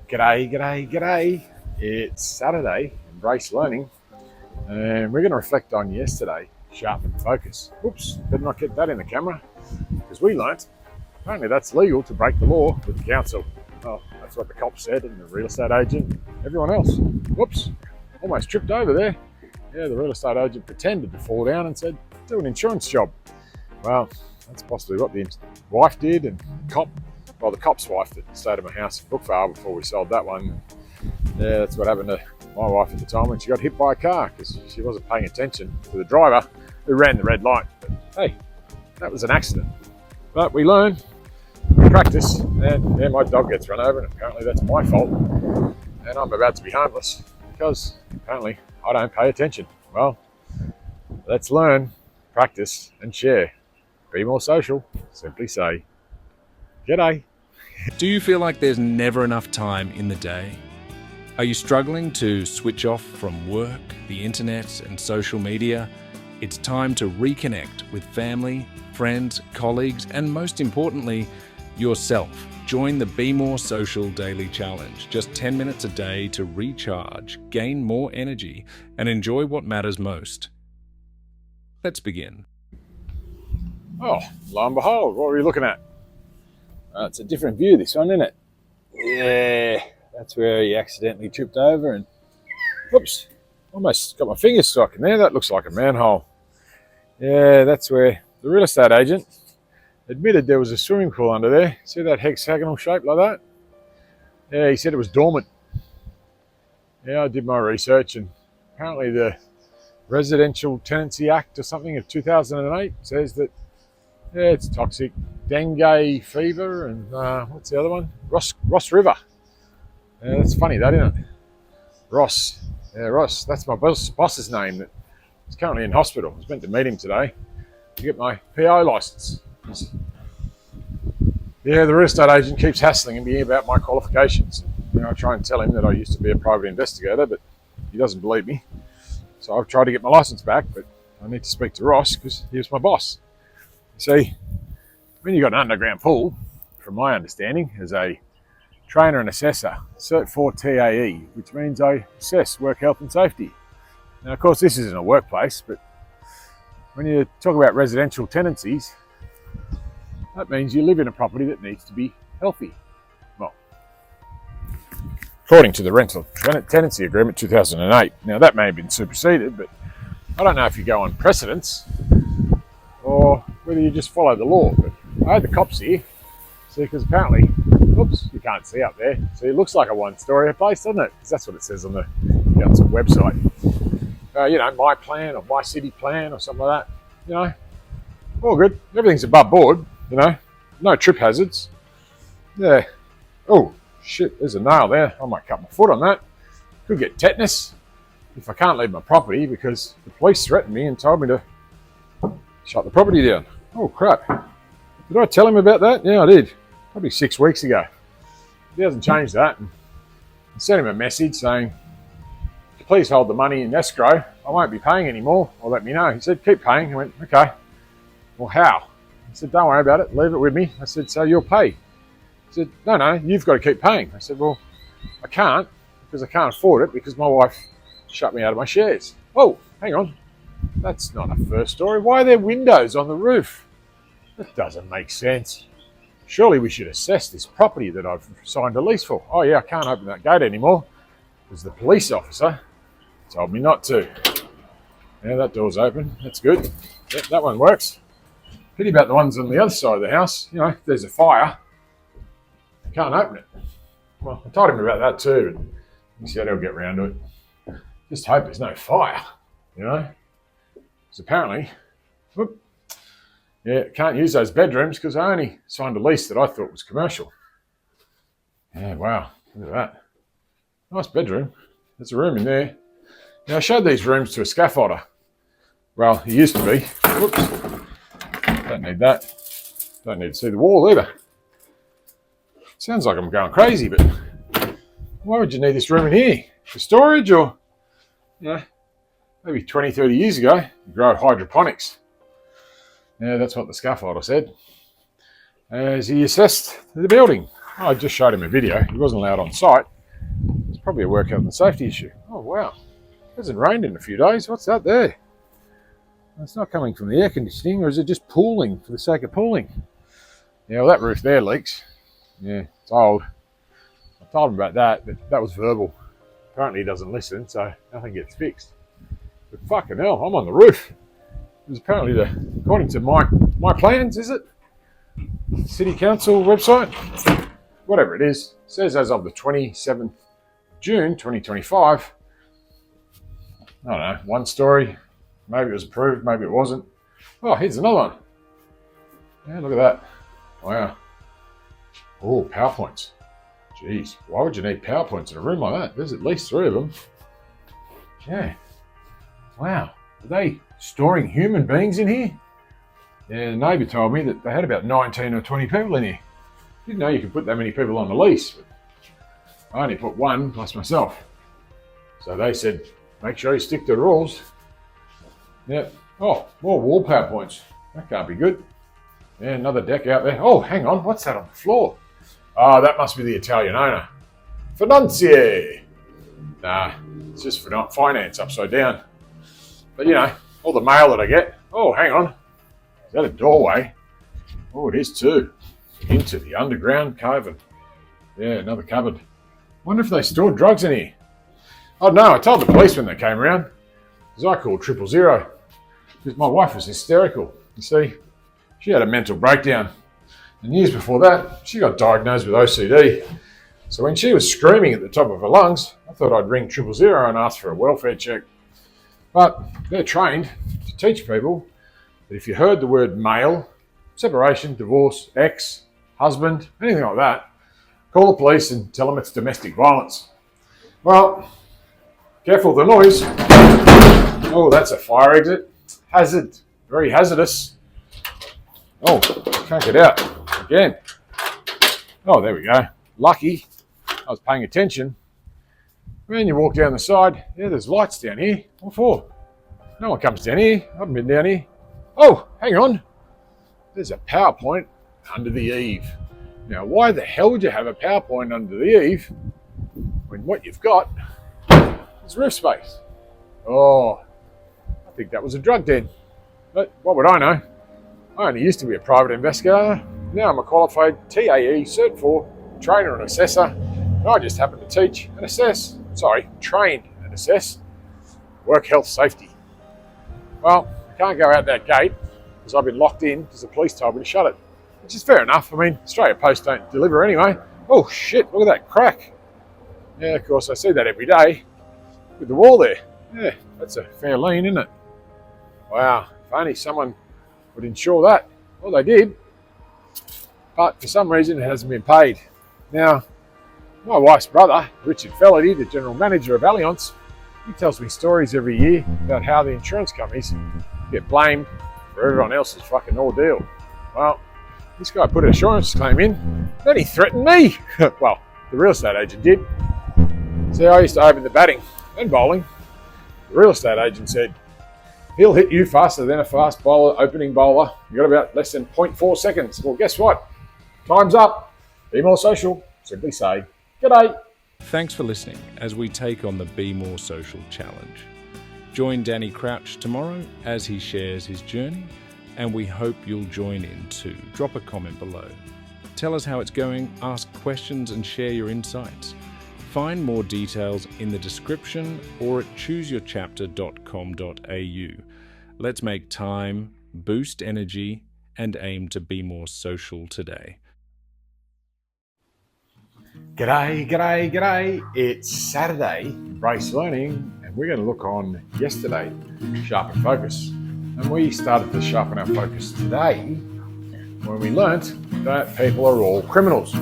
G'day, g'day, g'day. It's Saturday, embrace learning, and we're going to reflect on yesterday, sharpen focus. Oops, better not get that in the camera, because we learnt apparently that's legal to break the law with the council. Well, that's what the cops said, and the real estate agent, everyone else. Whoops, almost tripped over there. Yeah, the real estate agent pretended to fall down and said, do an insurance job. Well, that's possibly what the wife did, and the cop's wife that stayed at my house in Brookvale before we sold that one. Yeah, that's what happened to my wife at the time when she got hit by a car because she wasn't paying attention to the driver who ran the red light. But hey, that was an accident. But we learn, we practice, and yeah, my dog gets run over, and apparently that's my fault. And I'm about to be homeless because apparently I don't pay attention. Well, let's learn, practice, and share. Be more social. Simply say, g'day. Do you feel like there's never enough time in the day? Are you struggling to switch off from work, the internet, and social media? It's time to reconnect with family, friends, colleagues, and most importantly, yourself. Join the Be More Social Daily Challenge. Just 10 minutes a day to recharge, gain more energy, and enjoy what matters most. Let's begin. Oh, lo and behold, what were you looking at? It's a different view, this one, isn't it? Yeah, that's where he accidentally tripped over and, whoops, almost got my fingers stuck in there. That looks like a manhole. Yeah, that's where the real estate agent admitted there was a swimming pool under there. See that hexagonal shape like that? Yeah, he said it was dormant. Yeah, I did my research, and apparently the Residential Tenancy Act or something of 2008 says that it's toxic. Dengue fever and what's the other one? Ross River. That's funny, that, isn't it? Ross. Yeah, Ross. That's my boss's name. That is currently in hospital. I was meant to meet him today to get my PO license. Yeah, the real estate agent keeps hassling me about my qualifications. I try and tell him that I used to be a private investigator, but he doesn't believe me. So I've tried to get my license back, but I need to speak to Ross because he was my boss. You see, when you've got an underground pool, from my understanding, as a trainer and assessor, Cert 4 TAE, which means I assess work health and safety. Now, of course, this isn't a workplace, but when you talk about residential tenancies, that means you live in a property that needs to be healthy. Well, according to the Rental Tenancy Agreement 2008. Now, that may have been superseded, but I don't know if you go on precedence or whether you just follow the law. But I had the cops here, see, because apparently, oops, you can't see up there. See, it looks like a one-story place, doesn't it? Because that's what it says on the council website. My plan or my city plan or something like that. All good. Everything's above board. No trip hazards. Yeah. Oh shit, there's a nail there. I might cut my foot on that. Could get tetanus if I can't leave my property because the police threatened me and told me to shut the property down. Oh crap. Did I tell him about that? Yeah, I did. Probably 6 weeks ago. He hasn't changed that. I sent him a message saying, please hold the money in escrow. I won't be paying anymore, or let me know. He said, keep paying. I went, okay. Well, how? He said, don't worry about it. Leave it with me. I said, so you'll pay? He said, no, you've got to keep paying. I said, well, I can't because I can't afford it because my wife shut me out of my shares. Oh, hang on. That's not a first story. Why are there windows on the roof? That doesn't make sense. Surely we should assess this property that I've signed a lease for. Oh yeah, I can't open that gate anymore because the police officer told me not to. Yeah, that door's open. That's good. Yep, that one works. Pity about the ones on the other side of the house. If there's a fire, I can't open it. Well, I told him about that too. And he said he'll get round to it. Just hope there's no fire, Because apparently, can't use those bedrooms because I only signed a lease that I thought was commercial. Yeah, wow, look at that. Nice bedroom. There's a room in there. Now, I showed these rooms to a scaffolder. Well, he used to be. Whoops. Don't need that. Don't need to see the wall either. Sounds like I'm going crazy, but why would you need this room in here? For storage or, maybe 20, 30 years ago, you grow hydroponics. Yeah, that's what the scaffolder said. As he assessed the building. I just showed him a video. He wasn't allowed on site probably a work health and safety issue. Oh, wow. It hasn't rained in a few days. What's that there? It's not coming from the air conditioning, or is it just pooling for the sake of pooling? Yeah, well, that roof there leaks. Yeah, it's old. I told him about that, but that was verbal. Apparently he doesn't listen, so nothing gets fixed. But fucking hell, I'm on the roof. It was apparently, according to my plans, is it? City Council website? Whatever it is. It says as of the 27th June 2025. I don't know, 1 story. Maybe it was approved, maybe it wasn't. Oh, here's another one. Yeah, look at that. Wow. Oh, PowerPoints. Jeez, why would you need PowerPoints in a room like that? There's at least 3 of them. Yeah. Wow. Are they storing human beings in here? Yeah, the neighbour told me that they had about 19 or 20 people in here. Didn't know you could put that many people on the lease. But I only put 1 plus myself. So they said, make sure you stick to the rules. Yeah. Oh, more wall PowerPoints. That can't be good. Yeah, another deck out there. Oh, hang on. What's that on the floor? Oh, that must be the Italian owner. Financier. Nah, it's just for finance upside down. But, you know, all the mail that I get. Oh, hang on. Is that a doorway? Oh, it is too. Into the underground cavern. Yeah, another cupboard. Wonder if they stored drugs in here. Oh, no, I told the police when they came around. Because I called 000. Because my wife was hysterical. You see, she had a mental breakdown. And years before that, she got diagnosed with OCD. So when she was screaming at the top of her lungs, I thought I'd ring 000 and ask for a welfare check. But they're trained to teach people that if you heard the word male, separation, divorce, ex, husband, anything like that, call the police and tell them it's domestic violence. Well, careful of the noise. Oh, that's a fire exit. Hazard. Very hazardous. Oh, can't get out. Again. Oh, there we go. Lucky. I was paying attention. When you walk down the side, yeah, there's lights down here. What for? No one comes down here. I haven't been down here. Oh, hang on. There's a PowerPoint under the eave. Now, why the hell would you have a PowerPoint under the eave when what you've got is roof space? Oh, I think that was a drug den. But what would I know? I only used to be a private investigator. Now I'm a qualified TAE Cert 4 trainer and assessor. And I just happen to teach and assess, train and assess work health safety. Well, I can't go out that gate because I've been locked in because the police told me to shut it. Which is fair enough. I mean, Australia Post don't deliver anyway. Oh shit, look at that crack. Yeah, of course, I see that every day with the wall there. Yeah, that's a fair lean, isn't it? Wow, if only someone would ensure that. Well, they did. But for some reason, it hasn't been paid. Now, my wife's brother, Richard Fellerty, the general manager of Allianz, he tells me stories every year about how the insurance companies get blamed for everyone else's fucking ordeal. Well, this guy put an insurance claim in, then he threatened me. Well, the real estate agent did. See, I used to open the batting and bowling. The real estate agent said, he'll hit you faster than a fast bowler, opening bowler. You got about less than 0.4 seconds. Well, guess what? Time's up. Be more social. Simply say, g'day. Thanks for listening as we take on the Be More Social challenge. Join Danny Crouch tomorrow as he shares his journey, and we hope you'll join in too. Drop a comment below. Tell us how it's going, ask questions and share your insights. Find more details in the description or at chooseyourchapter.com.au. Let's make time, boost energy, and aim to be more social today. G'day, g'day, g'day. It's Saturday, Brace Learning, and we're going to look on yesterday, Sharpen Focus. And we started to sharpen our focus today when we learnt that people are all criminals.